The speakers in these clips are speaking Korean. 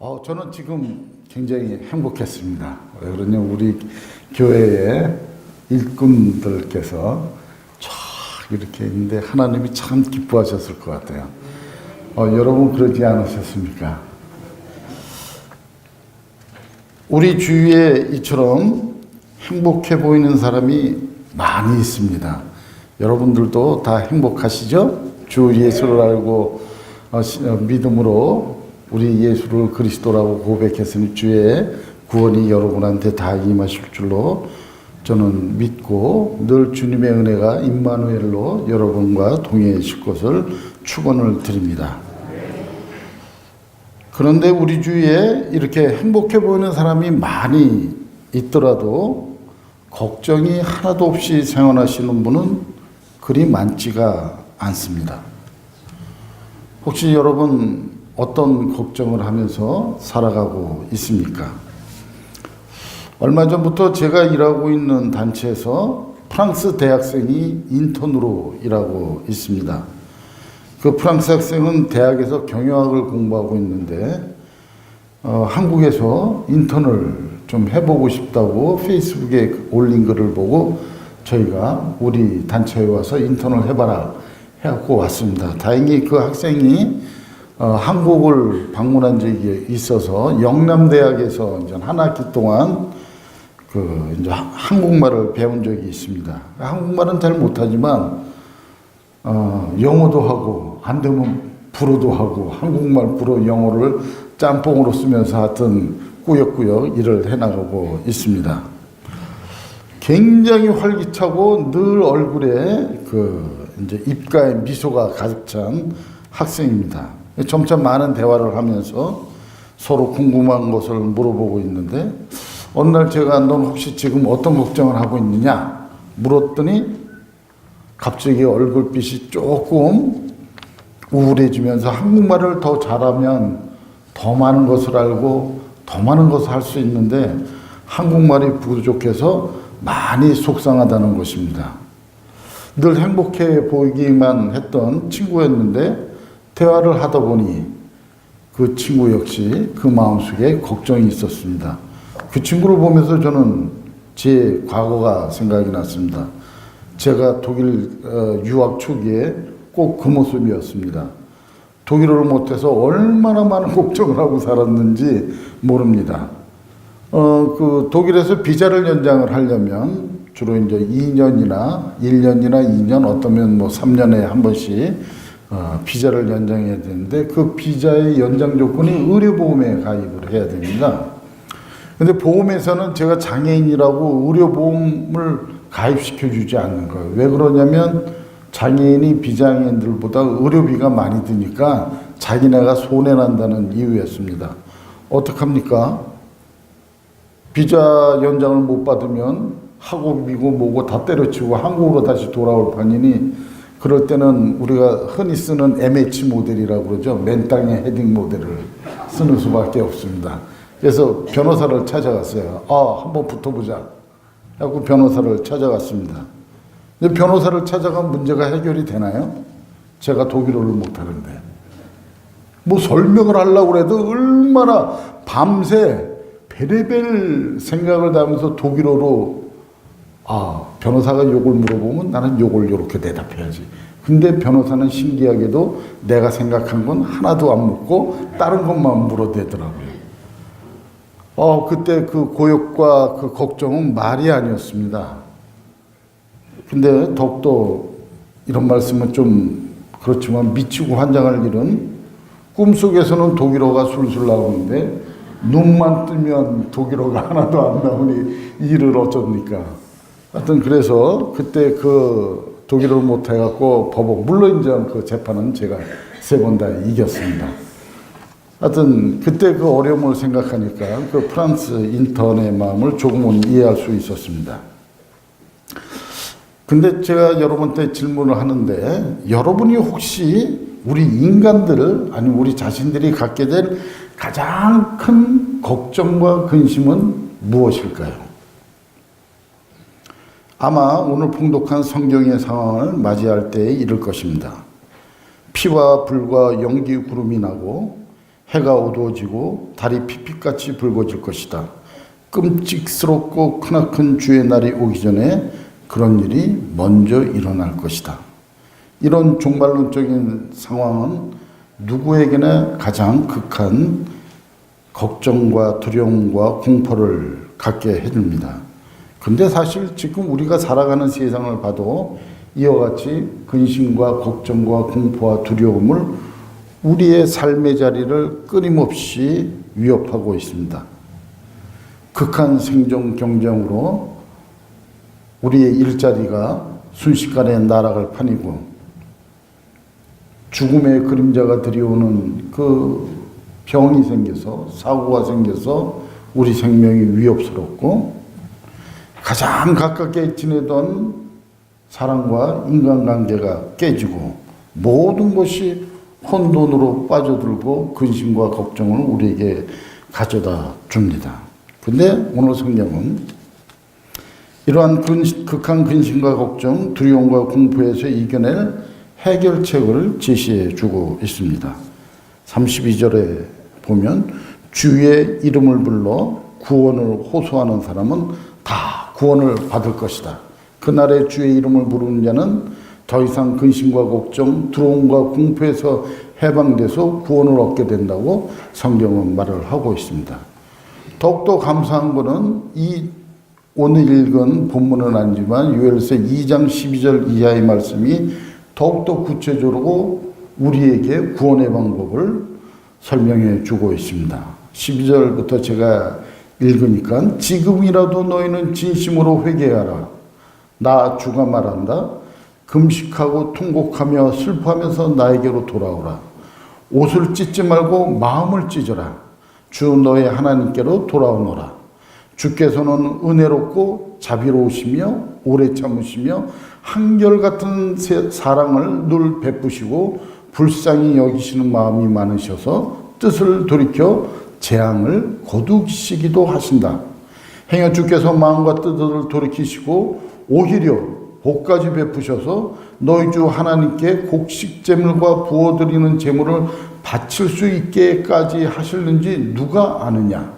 저는 지금 굉장히 행복했습니다. 왜 그러냐, 우리 교회의 일꾼들께서 쫙 이렇게 있는데 하나님이 참 기뻐하셨을 것 같아요. 여러분 그러지 않으셨습니까? 우리 주위에 이처럼 행복해 보이는 사람이 많이 있습니다. 여러분들도 다 행복하시죠? 주 예수를 알고 믿음으로 우리 예수를 그리스도라고 고백했으니 주의 구원이 여러분한테 다 임하실 줄로 저는 믿고 늘 주님의 은혜가 임마누엘로 여러분과 동행하실 것을 축원을 드립니다. 그런데 우리 주위에 이렇게 행복해 보이는 사람이 많이 있더라도 걱정이 하나도 없이 생활하시는 분은 그리 많지가 않습니다. 혹시 여러분 어떤 걱정을 하면서 살아가고 있습니까? 얼마 전부터 제가 일하고 있는 단체에서 프랑스 대학생이 인턴으로 일하고 있습니다. 그 프랑스 학생은 대학에서 경영학을 공부하고 있는데 한국에서 인턴을 좀 해보고 싶다고 페이스북에 올린 글을 보고 저희가 우리 단체에 와서 인턴을 해봐라 해갖고 왔습니다. 다행히 그 학생이 한국을 방문한 적이 있어서 영남대학에서 이제 한 학기 동안 이제 한국말을 배운 적이 있습니다. 한국말은 잘 못하지만 영어도 하고 안 되면 불어도 하고 한국말 불어 영어를 짬뽕으로 쓰면서 하여튼 꾸역꾸역 일을 해나가고 있습니다. 굉장히 활기차고 늘 얼굴에 이제 입가에 미소가 가득 찬 학생입니다. 점차 많은 대화를 하면서 서로 궁금한 것을 물어보고 있는데 어느 날 제가 넌 혹시 지금 어떤 걱정을 하고 있느냐 물었더니 갑자기 얼굴빛이 조금 우울해지면서 한국말을 더 잘하면 더 많은 것을 알고 더 많은 것을 할 수 있는데 한국말이 부족해서 많이 속상하다는 것입니다. 늘 행복해 보이기만 했던 친구였는데 대화를 하다 보니 그 친구 역시 그 마음속에 걱정이 있었습니다. 그 친구를 보면서 저는 제 과거가 생각이 났습니다. 제가 독일 유학 초기에 꼭 그 모습이었습니다. 독일어를 못해서 얼마나 많은 걱정을 하고 살았는지 모릅니다. 그 독일에서 비자를 연장을 하려면 주로 이제 2년이나 1년이나 2년 어떠면 뭐 3년에 한 번씩 비자를 연장해야 되는데 그 비자의 연장 조건이 의료보험에 가입을 해야 됩니다. 근데 보험에서는 제가 장애인이라고 의료보험을 가입시켜 주지 않는 거예요. 왜 그러냐면 장애인이 비장애인들보다 의료비가 많이 드니까 자기네가 손해난다는 이유였습니다. 어떡합니까? 비자 연장을 못 받으면 학업이고 뭐고 다 때려치고 한국으로 다시 돌아올 판이니 그럴 때는 우리가 흔히 쓰는 MH 모델이라고 그러죠. 맨 땅에 헤딩 모델을 쓰는 수밖에 없습니다. 그래서 변호사를 찾아갔어요. 한번 붙어보자. 하고 변호사를 찾아갔습니다. 근데 변호사를 찾아가면 문제가 해결이 되나요? 제가 독일어를 못하는데. 뭐 설명을 하려고 해도 얼마나 밤새 베레벨 생각을 하면서 독일어로 변호사가 요걸 물어보면 나는 요걸 이렇게 대답해야지. 근데 변호사는 신기하게도 내가 생각한 건 하나도 안 묻고 다른 것만 물어대더라고요. 그때 그 고역과 그 걱정은 말이 아니었습니다. 근데 더욱더 이런 말씀은 좀 그렇지만 미치고 환장할 일은 꿈속에서는 독일어가 술술 나오는데 눈만 뜨면 독일어가 하나도 안 나오니 일을 어쩝니까? 하여튼 그래서 그때 그 독일어를 못해갖고 법원, 물론 이제 그 재판은 제가 3번 다 이겼습니다. 하여튼 그때 그 어려움을 생각하니까 그 프랑스 인턴의 마음을 조금은 이해할 수 있었습니다. 근데 제가 여러분한테 질문을 하는데 여러분이 혹시 우리 인간들 아니면 우리 자신들이 갖게 될 가장 큰 걱정과 근심은 무엇일까요? 아마 오늘 봉독한 성경의 상황을 맞이할 때에 이를 것입니다. 피와 불과 연기 구름이 나고 해가 어두워지고 달이 핏빛같이 붉어질 것이다. 끔찍스럽고 크나큰 주의 날이 오기 전에 그런 일이 먼저 일어날 것이다. 이런 종말론적인 상황은 누구에게나 가장 극한 걱정과 두려움과 공포를 갖게 해줍니다. 근데 사실 지금 우리가 살아가는 세상을 봐도 이와 같이 근심과 걱정과 공포와 두려움을 우리의 삶의 자리를 끊임없이 위협하고 있습니다. 극한 생존 경쟁으로 우리의 일자리가 순식간에 날아갈 판이고 죽음의 그림자가 들이오는 그 병이 생겨서 사고가 생겨서 우리 생명이 위협스럽고 가장 가깝게 지내던 사랑과 인간관계가 깨지고 모든 것이 혼돈으로 빠져들고 근심과 걱정을 우리에게 가져다 줍니다. 근데 오늘 성경은 이러한 극한 근심과 걱정, 두려움과 공포에서 이겨낼 해결책을 제시해 주고 있습니다. 32절에 보면 주의 이름을 불러 구원을 호소하는 사람은 다 구원을 받을 것이다. 그날에 주의 이름을 부르는 자는 더 이상 근심과 걱정, 두려움과 공포에서 해방돼서 구원을 얻게 된다고 성경은 말을 하고 있습니다. 더욱더 감사한 것은 이 오늘 읽은 본문은 아니지만 요엘서 2장 12절 이하의 말씀이 더욱더 구체적으로 우리에게 구원의 방법을 설명해 주고 있습니다. 12절부터 제가 읽으니까 지금이라도 너희는 진심으로 회개하라. 나 주가 말한다. 금식하고 통곡하며 슬퍼하면서 나에게로 돌아오라. 옷을 찢지 말고 마음을 찢어라. 주 너의 하나님께로 돌아오너라. 주께서는 은혜롭고 자비로우시며 오래 참으시며 한결같은 사랑을 늘 베푸시고 불쌍히 여기시는 마음이 많으셔서 뜻을 돌이켜 재앙을 거두시기도 하신다. 행여 주께서 마음과 뜻을 돌이키시고 오히려 복까지 베푸셔서 너희 주 하나님께 곡식제물과 부어드리는 제물을 바칠 수 있게까지 하실는지 누가 아느냐.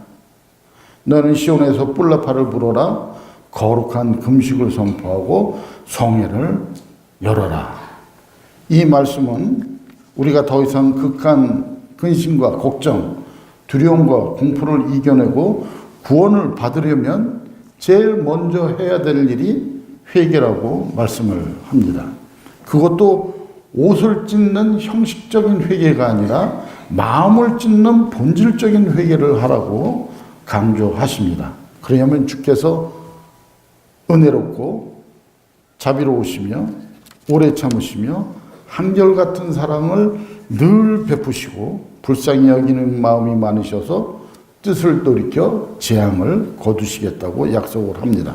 너는 시온에서 뿔나팔을 불어라. 거룩한 금식을 선포하고 성회를 열어라. 이 말씀은 우리가 더 이상 극한 근심과 걱정, 두려움과 공포를 이겨내고 구원을 받으려면 제일 먼저 해야 될 일이 회개라고 말씀을 합니다. 그것도 옷을 찢는 형식적인 회개가 아니라 마음을 찢는 본질적인 회개를 하라고 강조하십니다. 그러려면 주께서 은혜롭고 자비로우시며 오래 참으시며 한결같은 사랑을 늘 베푸시고 불쌍히 여기는 마음이 많으셔서 뜻을 돌이켜 재앙을 거두시겠다고 약속을 합니다.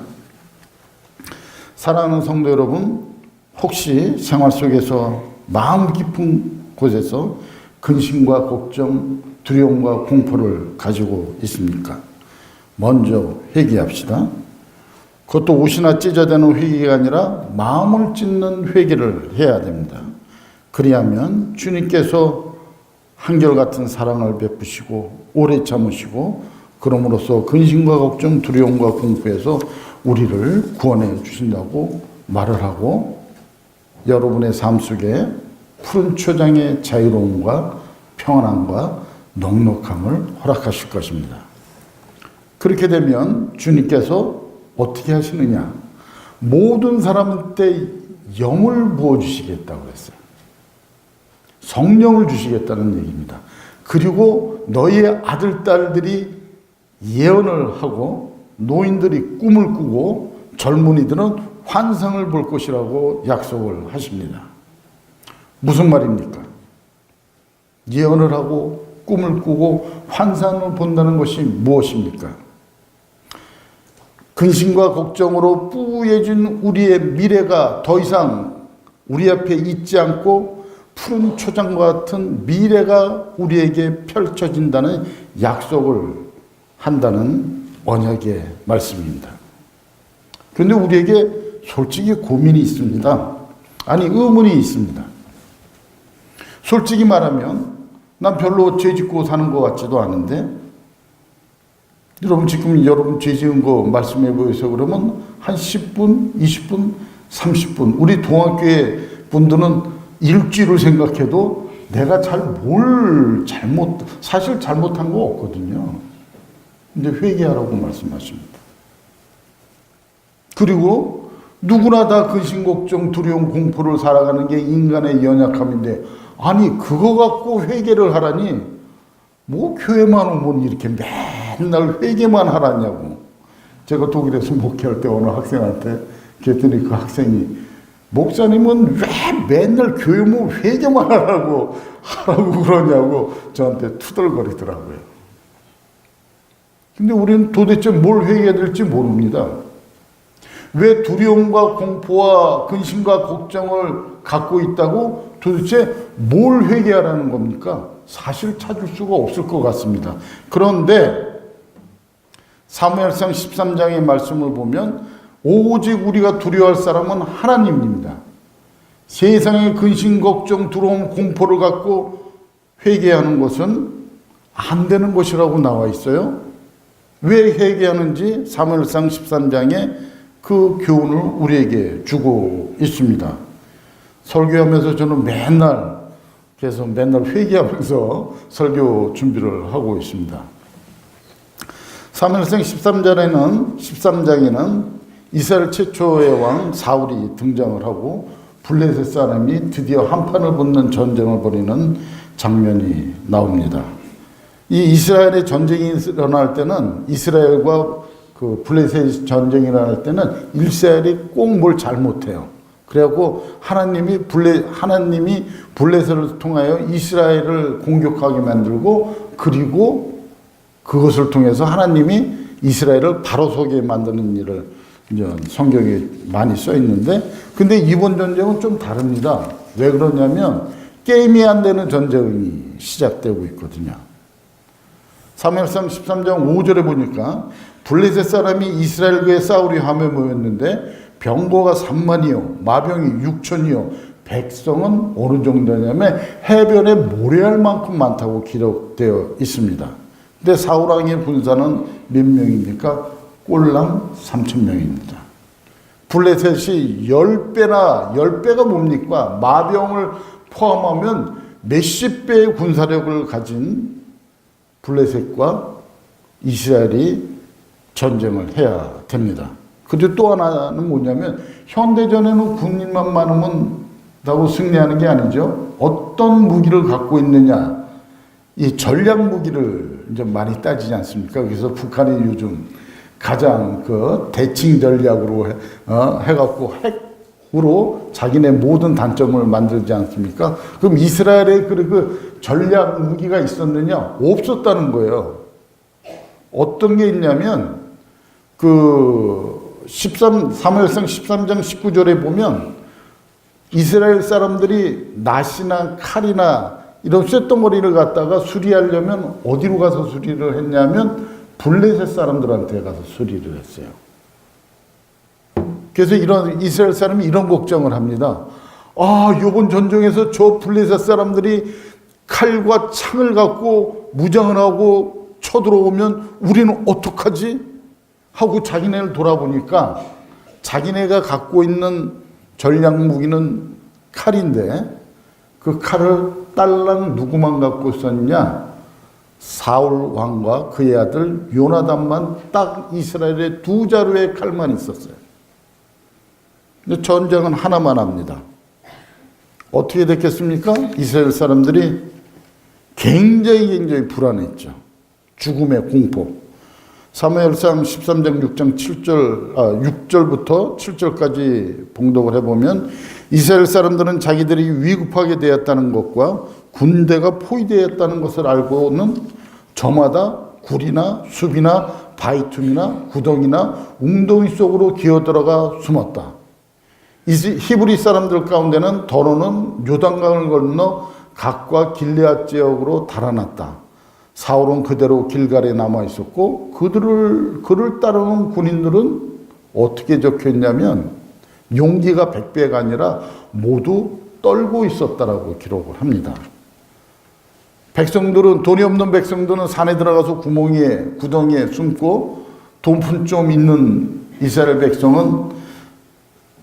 사랑하는 성도 여러분, 혹시 생활 속에서 마음 깊은 곳에서 근심과 걱정, 두려움과 공포를 가지고 있습니까? 먼저 회개합시다. 그것도 옷이나 찢어대는 회개가 아니라 마음을 찢는 회개를 해야 됩니다. 그리하면 주님께서 한결같은 사랑을 베푸시고 오래 참으시고 그럼으로써 근심과 걱정, 두려움과 공포에서 우리를 구원해 주신다고 말을 하고 여러분의 삶 속에 푸른 초장의 자유로움과 평안함과 넉넉함을 허락하실 것입니다. 그렇게 되면 주님께서 어떻게 하시느냐? 모든 사람한테 영을 부어주시겠다고 했어요. 성령을 주시겠다는 얘기입니다. 그리고 너희의 아들, 딸들이 예언을 하고 노인들이 꿈을 꾸고 젊은이들은 환상을 볼 것이라고 약속을 하십니다. 무슨 말입니까? 예언을 하고 꿈을 꾸고 환상을 본다는 것이 무엇입니까? 근심과 걱정으로 뿌얘진 우리의 미래가 더 이상 우리 앞에 있지 않고 푸른 초장과 같은 미래가 우리에게 펼쳐진다는 약속을 한다는 언약의 말씀입니다. 그런데 우리에게 솔직히 고민이 있습니다. 아니, 의문이 있습니다. 솔직히 말하면 난 별로 죄 짓고 사는 것 같지도 않은데. 여러분 지금 여러분 죄 지은 거 말씀해 보여서 그러면 한 10분, 20분, 30분. 우리 동학교의 분들은 일주일을 생각해도 내가 사실 잘못한 거 없거든요. 근데 회개하라고 말씀하십니다. 그리고 누구나 다 근심, 걱정, 두려움, 공포를 살아가는 게 인간의 연약함인데, 아니 그거 갖고 회개를 하라니, 뭐 교회만 오면 이렇게 맨날 회개만 하라냐고. 제가 독일에서 목회할 때 어느 학생한테 그랬더니 그 학생이, 목사님은 왜 맨날 교회 오면 회개만 하라고 그러냐고 저한테 투덜거리더라고요. 근데 우리는 도대체 뭘 회개해야 될지 모릅니다. 왜 두려움과 공포와 근심과 걱정을 갖고 있다고 도대체 뭘 회개하라는 겁니까? 사실 찾을 수가 없을 것 같습니다. 그런데 사무엘상 13장의 말씀을 보면 오직 우리가 두려워할 사람은 하나님입니다. 세상의 근심, 걱정, 두려움, 공포를 갖고 회개하는 것은 안 되는 것이라고 나와 있어요. 왜 회개하는지 사무엘상 13장에 그 교훈을 우리에게 주고 있습니다. 설교하면서 저는 맨날 회개하면서 설교 준비를 하고 있습니다. 사무엘상 13장에는 이스라엘 최초의 왕 사울이 등장을 하고 블레셋 사람이 드디어 한판을 붙는 전쟁을 벌이는 장면이 나옵니다. 이 이스라엘의 전쟁이 일어날 때는, 이스라엘과 그 블레셋 전쟁이 일어날 때는 이스라엘이 꼭 뭘 잘못해요. 그래갖고 하나님이 블레셋을 통하여 이스라엘을 공격하게 만들고, 그리고 그것을 통해서 하나님이 이스라엘을 바로 서게 만드는 일을 이제 성경에 많이 써 있는데, 근데 이번 전쟁은 좀 다릅니다. 왜 그러냐면 게임이 안 되는 전쟁이 시작되고 있거든요. 사무엘상 13장 5절에 보니까 블레셋 사람이 이스라엘과의 싸우려 하며 모였는데 병거가 3만이요 마병이 6천이요 백성은 어느 정도냐면 해변에 모래알 만큼 많다고 기록되어 있습니다. 근데 사울 왕의 군사는 몇 명입니까? 꼴랑 3,000명입니다. 블레셋이 10배가 뭡니까? 마병을 포함하면 몇십 배의 군사력을 가진 블레셋과 이스라엘이 전쟁을 해야 됩니다. 그리고 또 하나는 뭐냐면, 현대전에는 군인만 많으면 다고 승리하는 게 아니죠. 어떤 무기를 갖고 있느냐, 이 전략 무기를 이제 많이 따지지 않습니까? 그래서 북한이 요즘 가장 그 대칭 전략으로 해갖고 핵으로 자기네 모든 단점을 만들지 않습니까? 그럼 이스라엘에 그 전략 무기가 있었느냐? 없었다는 거예요. 어떤 게 있냐면, 사무엘상 13장 19절에 보면 이스라엘 사람들이 낫이나 칼이나 이런 쇳덩어리를 갖다가 수리하려면 어디로 가서 수리를 했냐면 블레셋 사람들한테 가서 수리를 했어요. 그래서 이스라엘 사람이 이런 걱정을 합니다. 이번 전쟁에서 저 블레셋 사람들이 칼과 창을 갖고 무장을 하고 쳐들어오면 우리는 어떡하지? 하고 자기네를 돌아보니까 자기네가 갖고 있는 전략 무기는 칼인데, 그 칼을 딸랑 누구만 갖고 있었냐? 사울 왕과 그의 아들 요나단만 딱 이스라엘의 2자루의 칼만 있었어요. 근데 전쟁은 하나만 합니다. 어떻게 됐겠습니까? 이스라엘 사람들이 굉장히 불안했죠. 죽음의 공포. 사무엘상 13장 6절부터 7절까지 봉독을 해보면, 이스라엘 사람들은 자기들이 위급하게 되었다는 것과 군대가 포위되었다는 것을 알고는 저마다 굴이나 숲이나 바위틈이나 구덩이나 웅덩이 속으로 기어들어가 숨었다. 히브리 사람들 가운데는 더러는 요단강을 건너 갓과 길르앗 지역으로 달아났다. 사울은 그대로 길갈에 남아 있었고, 그를 따르는 군인들은 어떻게 적혀있냐면 용기가 100배가 아니라 모두 떨고 있었다라고 기록을 합니다. 백성들은, 돈이 없는 백성들은 산에 들어가서 구덩이에 숨고, 돈푼 좀 있는 이스라엘 백성은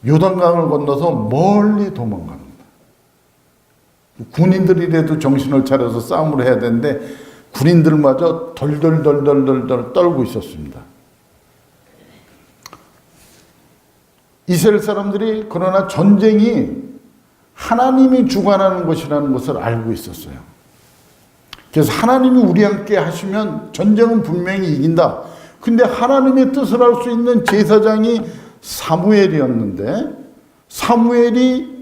요단강을 건너서 멀리 도망갑니다. 군인들이라도 정신을 차려서 싸움을 해야 되는데 군인들마저 덜덜덜덜덜 떨고 있었습니다. 이스라엘 사람들이 그러나 전쟁이 하나님이 주관하는 것이라는 것을 알고 있었어요. 그래서 하나님이 우리 함께 하시면 전쟁은 분명히 이긴다. 근데 하나님의 뜻을 알 수 있는 제사장이 사무엘이었는데, 사무엘이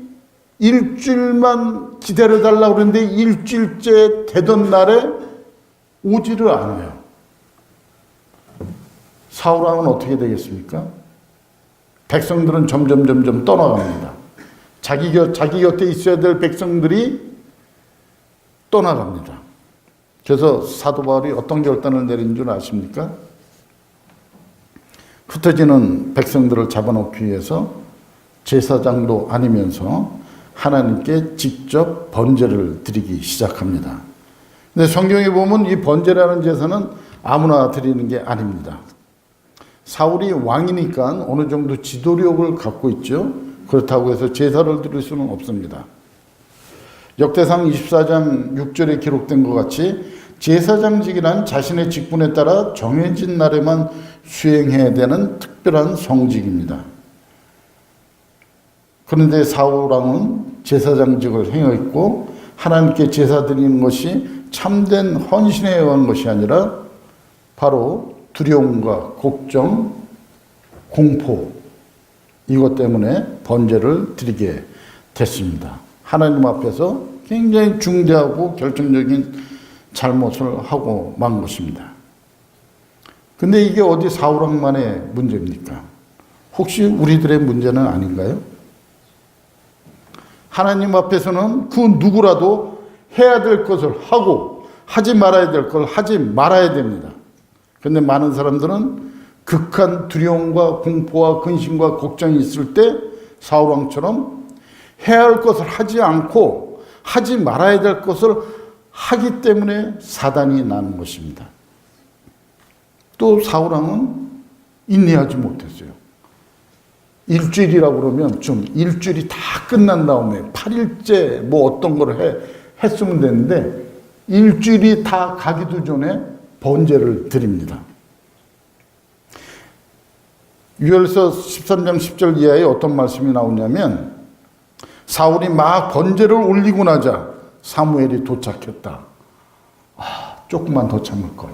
일주일만 기다려달라고 그랬는데 일주일째 되던 날에 오지를 않아요. 사울왕은 어떻게 되겠습니까? 백성들은 점점 떠나갑니다. 자기 곁에 있어야 될 백성들이 떠나갑니다. 그래서 사도 바울이 어떤 결단을 내린 줄 아십니까? 흩어지는 백성들을 잡아놓기 위해서 제사장도 아니면서 하나님께 직접 번제를 드리기 시작합니다. 근데 성경에 보면 이 번제라는 제사는 아무나 드리는 게 아닙니다. 사울이 왕이니까 어느 정도 지도력을 갖고 있죠. 그렇다고 해서 제사를 드릴 수는 없습니다. 역대상 24장 6절에 기록된 것 같이 제사장직이란 자신의 직분에 따라 정해진 날에만 수행해야 되는 특별한 성직입니다. 그런데 사울왕은 제사장직을 행했고 하나님께 제사 드리는 것이 참된 헌신에 의한 것이 아니라 바로 두려움과 걱정, 공포, 이것 때문에 번제를 드리게 됐습니다. 하나님 앞에서 굉장히 중대하고 결정적인 잘못을 하고 만 것입니다. 근데 이게 어디 사울왕만의 문제입니까? 혹시 우리들의 문제는 아닌가요? 하나님 앞에서는 그 누구라도 해야 될 것을 하고 하지 말아야 될 걸 하지 말아야 됩니다. 그런데 많은 사람들은 극한 두려움과 공포와 근심과 걱정이 있을 때 사울왕처럼 해야 할 것을 하지 않고 하지 말아야 될 것을 하기 때문에 사단이 나는 것입니다. 또 사울왕은 인내하지 못했어요. 일주일이라고 그러면 좀 일주일이 다 끝난 다음에 8일째 뭐 어떤 걸 했으면 되는데 일주일이 다 가기도 전에 번제를 드립니다. 유엘서 13장 10절 이하에 어떤 말씀이 나오냐면 사울이 막 번제를 올리고 나자 사무엘이 도착했다. 조금만 더 참을 걸.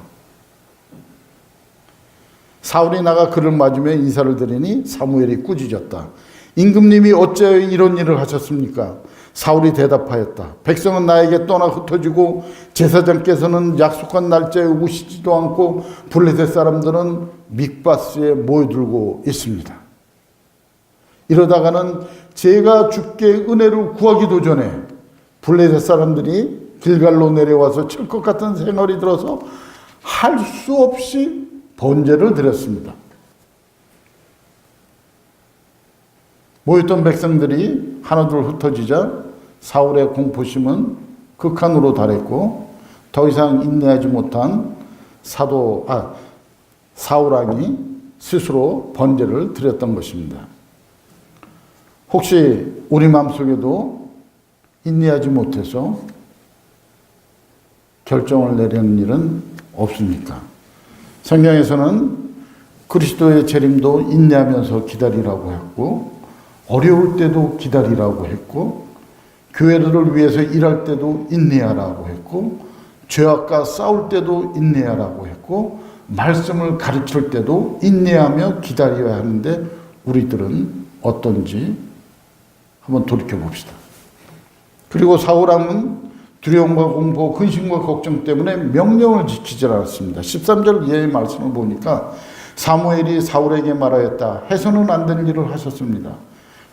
사울이 나가 그를 맞으며 인사를 드리니 사무엘이 꾸짖었다. 임금님이 어찌하여 이런 일을 하셨습니까? 사울이 대답하였다. 백성은 나에게 떠나 흩어지고 제사장께서는 약속한 날짜에 오시지도 않고 블레셋 사람들은 mik바스에 모여들고 있습니다. 이러다가는 제가 주께 은혜를 구하기도 전에 블레셋 사람들이 길갈로 내려와서 칠 것 같은 생활이 들어서 할 수 없이 번제를 드렸습니다. 모였던 백성들이 하나둘 흩어지자 사울의 공포심은 극한으로 달했고 더 이상 인내하지 못한 사울왕이 스스로 번제를 드렸던 것입니다. 혹시 우리 마음속에도 인내하지 못해서 결정을 내리는 일은 없습니까? 성경에서는 그리스도의 재림도 인내하면서 기다리라고 했고 어려울 때도 기다리라고 했고 교회를 위해서 일할 때도 인내하라고 했고 죄악과 싸울 때도 인내하라고 했고 말씀을 가르칠 때도 인내하며 기다려야 하는데 우리들은 어떤지 한번 돌이켜봅시다. 그리고 사울왕은 두려움과 공포, 근심과 걱정 때문에 명령을 지키지 않았습니다. 13절 이하의 말씀을 보니까 사무엘이 사울에게 말하였다. 해서는 안 될 일을 하셨습니다.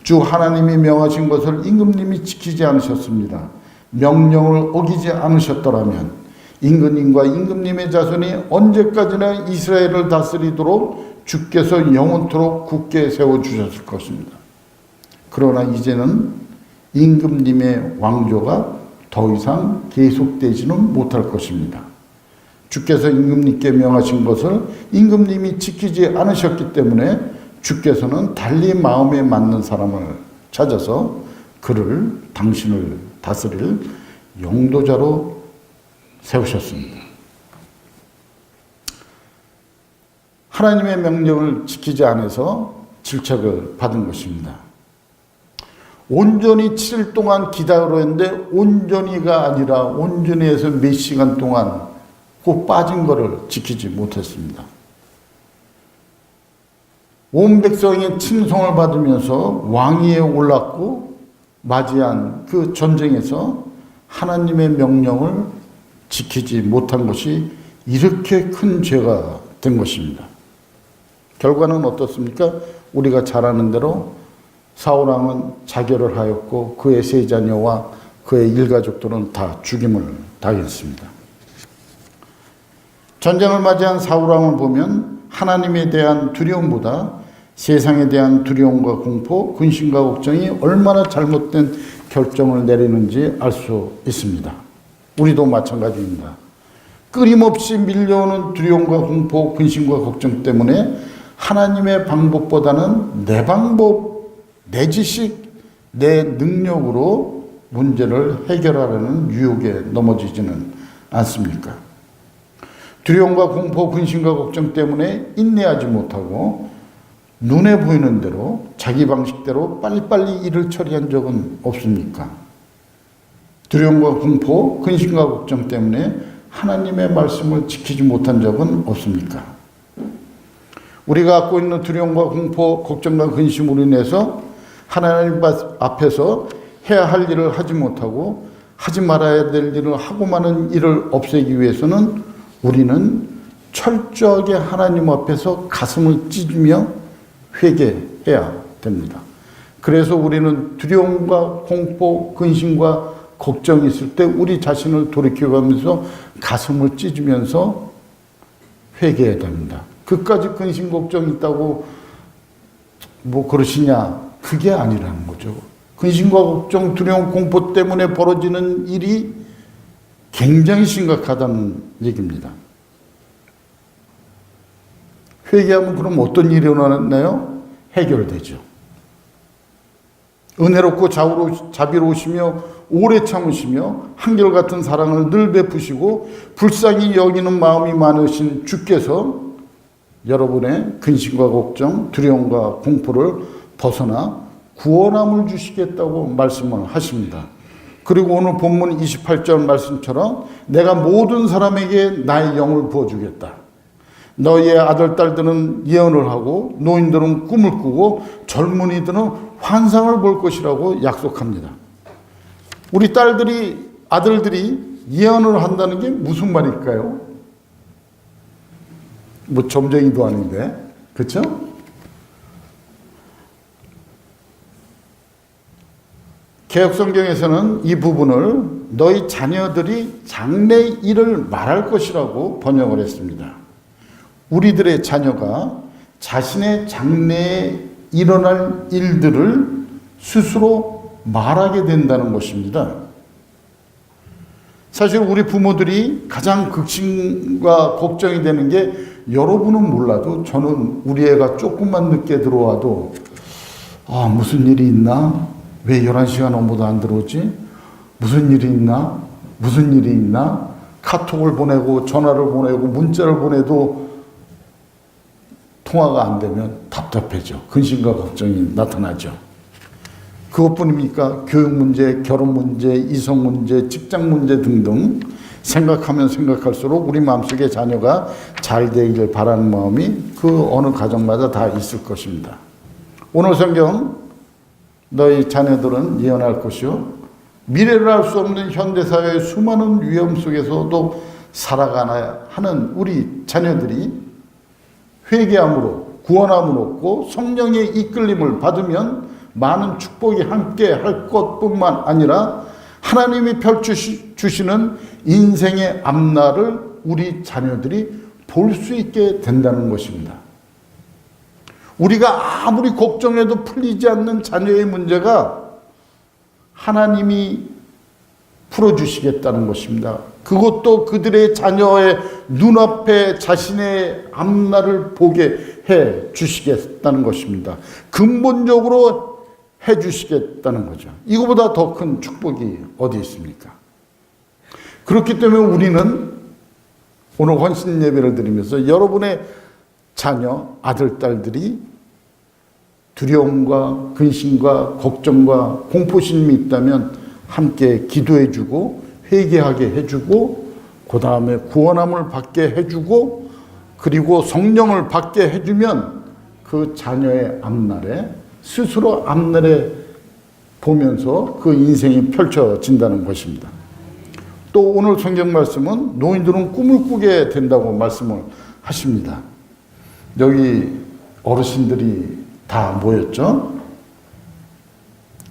주 하나님이 명하신 것을 임금님이 지키지 않으셨습니다. 명령을 어기지 않으셨더라면 임금님과 임금님의 자손이 언제까지나 이스라엘을 다스리도록 주께서 영원토록 굳게 세워주셨을 것입니다. 그러나 이제는 임금님의 왕조가 더 이상 계속되지는 못할 것입니다. 주께서 임금님께 명하신 것을 임금님이 지키지 않으셨기 때문에 주께서는 달리 마음에 맞는 사람을 찾아서 당신을 다스릴 영도자로 세우셨습니다. 하나님의 명령을 지키지 않아서 질책을 받은 것입니다. 온전히 7일 동안 기다려 했는데 온전히가 아니라 온전히 해서 몇 시간 동안 그 빠진 것을 지키지 못했습니다. 온 백성의 칭송을 받으면서 왕위에 올랐고 맞이한 그 전쟁에서 하나님의 명령을 지키지 못한 것이 이렇게 큰 죄가 된 것입니다. 결과는 어떻습니까? 우리가 잘 아는 대로 사울왕은 자결을 하였고 그의 세 자녀와 그의 일가족들은 다 죽임을 당했습니다. 전쟁을 맞이한 사울왕을 보면 하나님에 대한 두려움보다 세상에 대한 두려움과 공포, 근심과 걱정이 얼마나 잘못된 결정을 내리는지 알 수 있습니다. 우리도 마찬가지입니다. 끊임없이 밀려오는 두려움과 공포, 근심과 걱정 때문에 하나님의 방법보다는 내 방법, 내 지식, 내 능력으로 문제를 해결하려는 유혹에 넘어지지는 않습니까? 두려움과 공포, 근심과 걱정 때문에 인내하지 못하고 눈에 보이는 대로 자기 방식대로 빨리빨리 일을 처리한 적은 없습니까? 두려움과 공포, 근심과 걱정 때문에 하나님의 말씀을 지키지 못한 적은 없습니까? 우리가 갖고 있는 두려움과 공포, 걱정과 근심으로 인해서 하나님 앞에서 해야 할 일을 하지 못하고 하지 말아야 될 일을 하고 많은 일을 없애기 위해서는 우리는 철저하게 하나님 앞에서 가슴을 찢으며 회개해야 됩니다. 그래서 우리는 두려움과 공포, 근심과 걱정이 있을 때 우리 자신을 돌이켜가면서 가슴을 찢으면서 회개해야 됩니다. 그까지 근심, 걱정이 있다고 뭐 그러시냐? 그게 아니라는 거죠. 근심과 걱정, 두려움, 공포 때문에 벌어지는 일이 굉장히 심각하다는 얘기입니다. 회개하면 그럼 어떤 일이 일어나나요? 해결되죠. 은혜롭고 자비로우시며 오래 참으시며 한결같은 사랑을 늘 베푸시고 불쌍히 여기는 마음이 많으신 주께서 여러분의 근심과 걱정, 두려움과 공포를 벗어나 구원함을 주시겠다고 말씀을 하십니다. 그리고 오늘 본문 28절 말씀처럼 내가 모든 사람에게 나의 영을 부어주겠다. 너희의 아들, 딸들은 예언을 하고 노인들은 꿈을 꾸고 젊은이들은 환상을 볼 것이라고 약속합니다. 우리 딸들이, 아들들이 예언을 한다는 게 무슨 말일까요? 뭐 점쟁이도 아닌데, 그렇죠? 개역성경에서는 이 부분을 너희 자녀들이 장래 일을 말할 것이라고 번역을 했습니다. 우리들의 자녀가 자신의 장래에 일어날 일들을 스스로 말하게 된다는 것입니다. 사실 우리 부모들이 가장 극심과 걱정이 되는 게 여러분은 몰라도 저는 우리 애가 조금만 늦게 들어와도 무슨 일이 있나? 왜 11시가 넘어도 안 들어오지? 무슨 일이 있나? 무슨 일이 있나? 카톡을 보내고 전화를 보내고 문자를 보내도 통화가 안 되면 답답해져. 근심과 걱정이 나타나죠. 그것뿐입니까? 교육 문제, 결혼 문제, 이성 문제, 직장 문제 등등 생각하면 생각할수록 우리 마음속에 자녀가 잘 되기를 바라는 마음이 그 어느 가정마다 다 있을 것입니다. 오늘 성경 너희 자녀들은 예언할 것이요 미래를 알 수 없는 현대사회의 수많은 위험 속에서도 살아가야 하는 우리 자녀들이 회개함으로 구원함을 얻고 성령의 이끌림을 받으면 많은 축복이 함께 할 것뿐만 아니라 하나님이 펼쳐주시는 인생의 앞날을 우리 자녀들이 볼 수 있게 된다는 것입니다. 우리가 아무리 걱정해도 풀리지 않는 자녀의 문제가 하나님이 풀어주시겠다는 것입니다. 그것도 그들의 자녀의 눈앞에 자신의 앞날을 보게 해 주시겠다는 것입니다. 근본적으로 해 주시겠다는 거죠. 이거보다 더 큰 축복이 어디 있습니까? 그렇기 때문에 우리는 오늘 헌신 예배를 드리면서 여러분의 자녀, 아들, 딸들이 두려움과 근심과 걱정과 공포심이 있다면 함께 기도해 주고 회개하게 해주고 그 다음에 구원함을 받게 해주고 그리고 성령을 받게 해주면 그 자녀의 앞날에 스스로 앞날에 보면서 그 인생이 펼쳐진다는 것입니다. 또 오늘 성경 말씀은 노인들은 꿈을 꾸게 된다고 말씀을 하십니다. 여기 어르신들이 다 모였죠.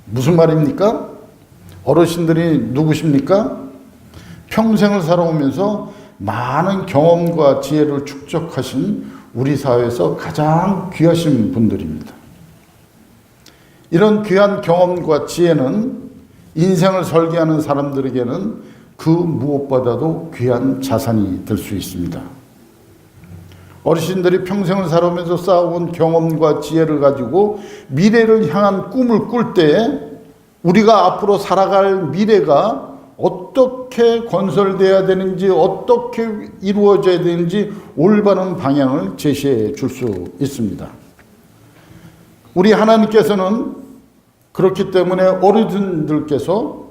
무슨 말입니까? 어르신들이 누구십니까? 평생을 살아오면서 많은 경험과 지혜를 축적하신 우리 사회에서 가장 귀하신 분들입니다. 이런 귀한 경험과 지혜는 인생을 설계하는 사람들에게는 그 무엇보다도 귀한 자산이 될 수 있습니다. 어르신들이 평생을 살아오면서 쌓아온 경험과 지혜를 가지고 미래를 향한 꿈을 꿀 때에 우리가 앞으로 살아갈 미래가 어떻게 건설돼야 되는지 어떻게 이루어져야 되는지 올바른 방향을 제시해 줄 수 있습니다. 우리 하나님께서는 그렇기 때문에 어르신들께서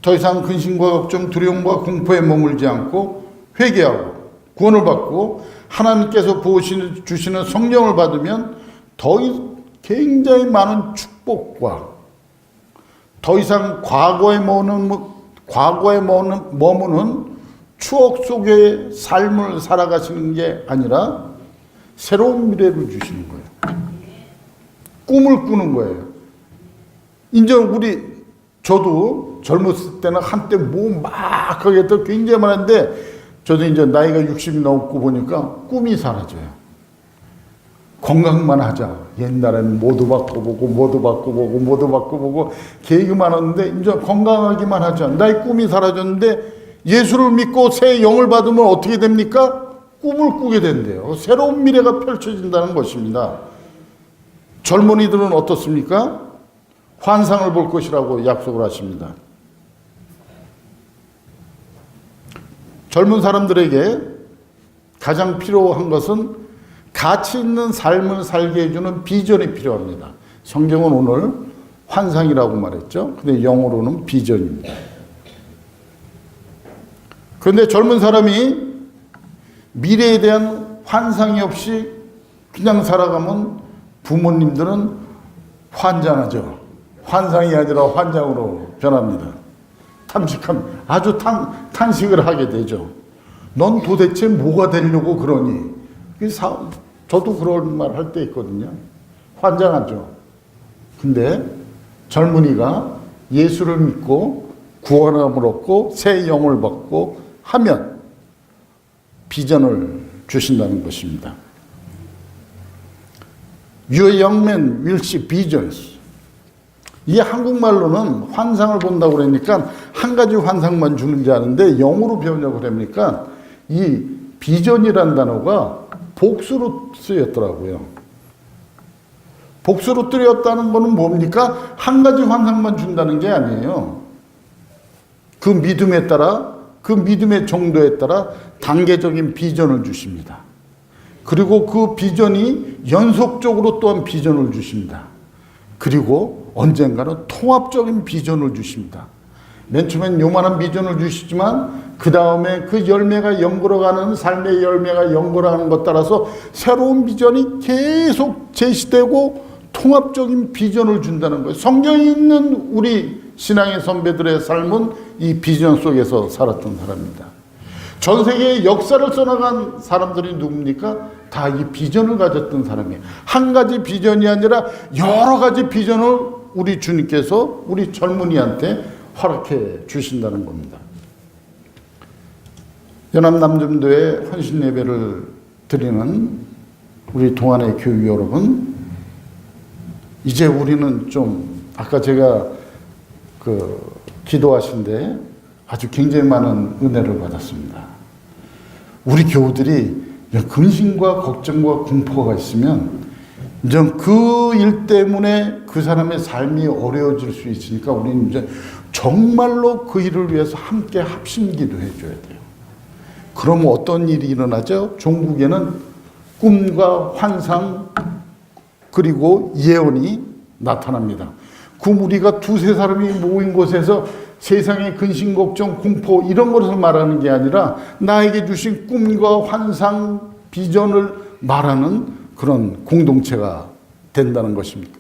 더 이상 근심과 걱정, 두려움과 공포에 머물지 않고 회개하고 구원을 받고 하나님께서 부어주시는 성령을 받으면 굉장히 많은 축복과 더 이상 과거에 머무는 추억 속의 삶을 살아가시는 게 아니라 새로운 미래를 주시는 거예요. 꿈을 꾸는 거예요. 이제 저도 젊었을 때는 한때 막 하게 했던 굉장히 많은데 저도 이제 나이가 60이 넘고 보니까 꿈이 사라져요. 건강만 하자. 옛날에는 모두 바꿔보고 계획이 많았는데 이제 건강하기만 하자. 나의 꿈이 사라졌는데 예수를 믿고 새 영을 받으면 어떻게 됩니까? 꿈을 꾸게 된대요. 새로운 미래가 펼쳐진다는 것입니다. 젊은이들은 어떻습니까? 환상을 볼 것이라고 약속을 하십니다. 젊은 사람들에게 가장 필요한 것은 가치 있는 삶을 살게 해주는 비전이 필요합니다. 성경은 오늘 환상이라고 말했죠. 근데 영어로는 비전입니다. 그런데 젊은 사람이 미래에 대한 환상이 없이 그냥 살아가면 부모님들은 환장하죠. 환상이 아니라 환장으로 변합니다. 아주 탄식을 하게 되죠. 넌 도대체 뭐가 되려고 그러니? 저도 그런 말 할 때 있거든요. 환장하죠. 근데 젊은이가 예수를 믿고 구원함을 얻고 새 영을 받고 하면 비전을 주신다는 것입니다. Your young men will see visions. 이 한국말로는 환상을 본다고 그러니까 한 가지 환상만 주는지 아는데 영어로 배우냐고 그러니까 이 비전이라는 단어가 복수로 쓰였더라고요. 복수로 쓰였다는 거는 뭡니까? 한 가지 환상만 준다는 게 아니에요. 그 믿음에 따라 그 믿음의 정도에 따라 단계적인 비전을 주십니다. 그리고 그 비전이 연속적으로 또한 비전을 주십니다. 그리고 언젠가는 통합적인 비전을 주십니다. 맨 처음엔 요만한 비전을 주시지만 그 다음에 그 열매가 연걸어가는 삶의 열매가 연걸어가는 것 따라서 새로운 비전이 계속 제시되고 통합적인 비전을 준다는 거예요. 성경에 있는 우리 신앙의 선배들의 삶은 이 비전 속에서 살았던 사람입니다. 전 세계의 역사를 써나간 사람들이 누굽니까? 다 이 비전을 가졌던 사람이에요. 한 가지 비전이 아니라 여러 가지 비전을 우리 주님께서 우리 젊은이한테 허락해 주신다는 겁니다. 연합남전도회 헌신 예배를 드리는 우리 동안의 교육 여러분, 이제 우리는 좀 아까 제가 기도하신데 아주 굉장히 많은 은혜를 받았습니다. 우리 교우들이 근심과 걱정과 공포가 있으면 이제 그 일 때문에 그 사람의 삶이 어려워질 수 있으니까 우리는 이제 정말로 그 일을 위해서 함께 합심기도 해줘야 돼요. 그러면 어떤 일이 일어나죠? 종국에는 꿈과 환상 그리고 예언이 나타납니다. 그 우리가 두세 사람이 모인 곳에서 세상의 근심, 걱정, 공포 이런 것을 말하는 게 아니라 나에게 주신 꿈과 환상, 비전을 말하는 그런 공동체가 된다는 것입니다.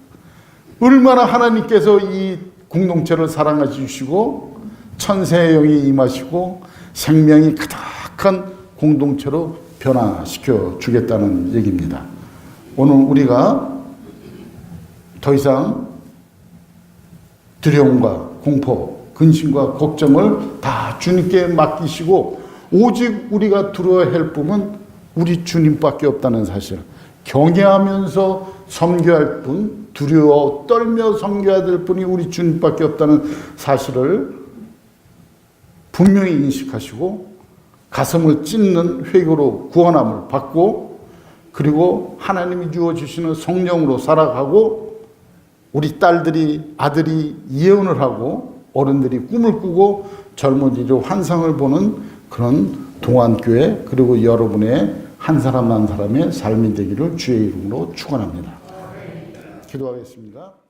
얼마나 하나님께서 이 공동체를 사랑해 주시고 천세의 영이 임하시고 생명이 가득한 공동체로 변화시켜 주겠다는 얘기입니다. 오늘 우리가 더 이상 두려움과 공포, 근심과 걱정을 다 주님께 맡기시고 오직 우리가 두려워야 할 분은 우리 주님밖에 없다는 사실, 경외하면서 섬겨할 분, 두려워 떨며 섬겨야 될 분이 우리 주님밖에 없다는 사실을 분명히 인식하시고 가슴을 찢는 회개로 구원함을 받고 그리고 하나님이 주어주시는 성령으로 살아가고 우리 딸들이 아들이 예언을 하고 어른들이 꿈을 꾸고 젊은이들이 환상을 보는 그런 동안교회 그리고 여러분의 한 사람 한 사람의 삶이 되기를 주의 이름으로 축원합니다. 기도하겠습니다.